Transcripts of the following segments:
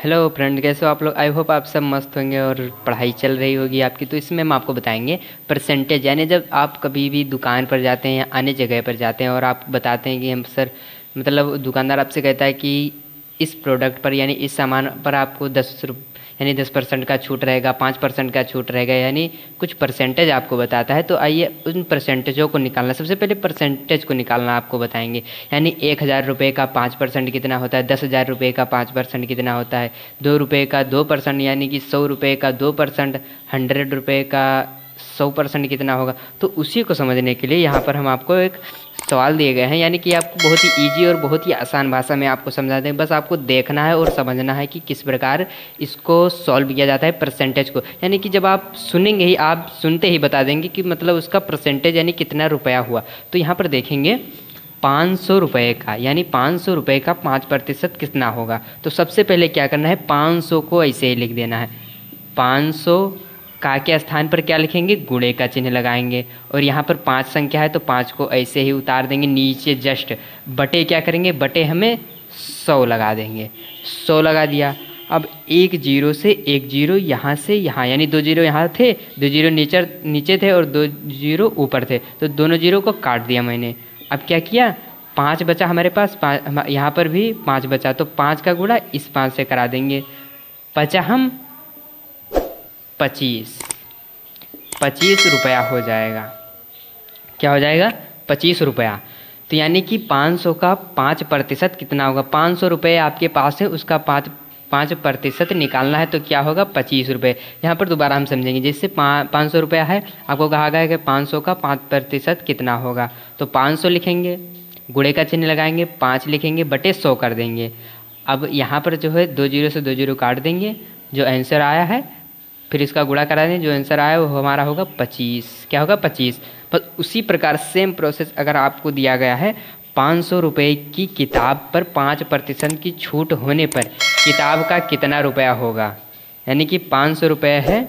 Hello friend, कैसे हो आप लोग। आई होप आप सब मस्त होंगे और पढ़ाई चल रही होगी आपकी। तो इसमें हम आपको बताएंगे परसेंटेज, यानी जब आप कभी भी दुकान पर जाते हैं या अन्य जगह पर जाते हैं और आप बताते हैं कि हम सर, मतलब दुकानदार आपसे कहता है कि इस प्रोडक्ट पर यानी इस सामान पर आपको 10% का छूट रहेगा, 5% का छूट रहेगा, यानी कुछ परसेंटेज आपको बताता है। तो आइए उन परसेंटेजों को निकालना। सबसे पहले परसेंटेज को निकालना आपको बताएंगे। यानी 1,000 रुपये का 5% कितना होता है, 10,000 रुपये का 5% कितना होता है, 2 रुपये का 2%, यानी कि 100 रुपये का 2%, 100 रुपये का 100% कितना होगा। तो उसी को समझने के लिए यहाँ पर हम आपको एक सवाल दिए गए हैं, यानी कि आपको बहुत ही इजी और बहुत ही आसान भाषा में आपको समझा दें। बस आपको देखना है और समझना है कि किस प्रकार इसको सॉल्व किया जाता है परसेंटेज को। यानी कि जब आप सुनेंगे ही, आप सुनते ही बता देंगे कि मतलब उसका परसेंटेज यानी कितना रुपया हुआ। तो यहाँ पर देखेंगे 500 रुपये का, यानी 500 रुपये का 5% कितना होगा। तो सबसे पहले क्या करना है, 500 को ऐसे ही लिख देना है। 500 का के स्थान पर क्या लिखेंगे, गुणे का चिन्ह लगाएंगे। और यहाँ पर 5 संख्या है तो 5 को ऐसे ही उतार देंगे नीचे जस्ट। बटे क्या करेंगे, बटे हमें 100 लगा देंगे। 100 लगा दिया। अब एक जीरो से एक जीरो यहाँ से यहाँ, यानी 2 जीरो यहाँ थे, 2 जीरो नीचे थे और 2 जीरो ऊपर थे, तो दोनों जीरो को काट दिया मैंने। अब क्या किया, 5 बचा हमारे पास, यहाँ पर भी 5 बचा, तो 5 का गुणा इस 5 से करा देंगे। बचा हम 25 रुपया हो जाएगा। क्या हो जाएगा, 25 रुपया। तो यानी कि 500 का 5% कितना होगा। 500 रुपये आपके पास है, उसका 5% निकालना है, तो क्या होगा, 25 रुपये। यहाँ पर दोबारा हम समझेंगे। जैसे 500 रुपया है, आपको कहा गया है कि 500 का 5% कितना होगा। तो 500 लिखेंगे, गुणे का चिन्ह लगाएंगे, 5 लिखेंगे, बटे 100 कर देंगे। अब यहाँ पर जो है 2 जीरो से 2 जीरो काट देंगे, जो आंसर आया है फिर इसका गुणा करा दें, जो आंसर आया वो हमारा होगा 25। क्या होगा, 25। बस उसी प्रकार सेम प्रोसेस अगर आपको दिया गया है 500 रुपये की किताब पर 5% की छूट होने पर किताब का कितना रुपया होगा। यानी कि 500 रुपये है,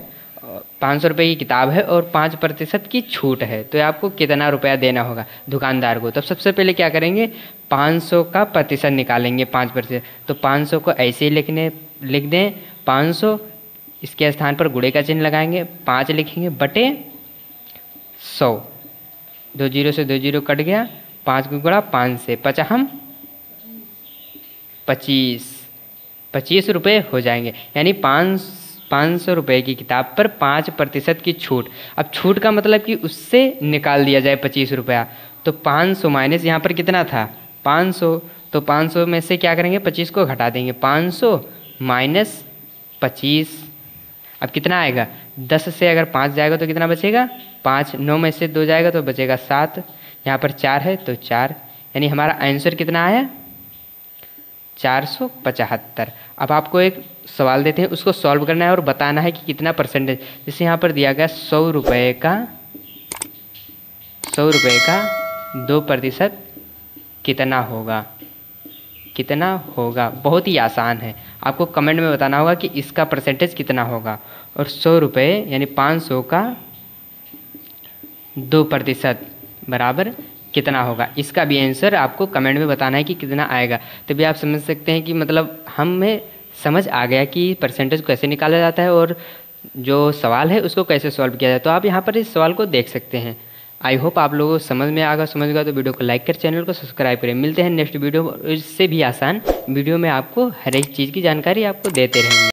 500 रुपये की किताब है और 5% की छूट है, तो आपको कितना रुपया देना होगा दुकानदार को। तब सबसे पहले क्या करेंगे, 500 का प्रतिशत निकालेंगे, 5%। तो 500 को ऐसे ही लिख दें 500, इसके स्थान पर गुणे का चिन्ह लगाएंगे, 5 लिखेंगे, बटे 100। 2 जीरो से 2 जीरो कट गया, 5 को गुणा 5 से, बचा हम 25 रुपये हो जाएंगे। यानी 500 रुपये की किताब पर 5% की छूट। अब छूट का मतलब कि उससे निकाल दिया जाए 25 रुपया। तो 500 माइनस यहाँ पर कितना था, 500, तो 500 में से क्या करेंगे, 25 को घटा देंगे। 500 माइनस 25, अब कितना आएगा, 10 से अगर 5 जाएगा तो कितना बचेगा, 5, 9 में से 2 जाएगा तो बचेगा 7, यहाँ पर 4 है तो 4, यानी हमारा आंसर कितना आया, 475। अब आपको एक सवाल देते हैं, उसको सॉल्व करना है और बताना है कि कितना परसेंटेज। जैसे यहाँ पर दिया गया 100 रुपये का 2% कितना होगा। बहुत ही आसान है, आपको कमेंट में बताना होगा कि इसका परसेंटेज कितना होगा। और 100 रुपये यानी 500 का 2% बराबर कितना होगा, इसका भी आंसर आपको कमेंट में बताना है कि कितना आएगा। तभी आप समझ सकते हैं कि मतलब हमें समझ आ गया कि परसेंटेज कैसे निकाला जाता है और जो सवाल है उसको कैसे सॉल्व किया जाए। तो आप यहाँ पर इस सवाल को देख सकते हैं। आई होप आप लोगों को समझ में आएगा। समझ गया तो वीडियो को लाइक कर, चैनल को सब्सक्राइब करें। मिलते हैं नेक्स्ट वीडियो, इससे भी आसान वीडियो में आपको हर एक चीज़ की जानकारी आपको देते रहेंगे।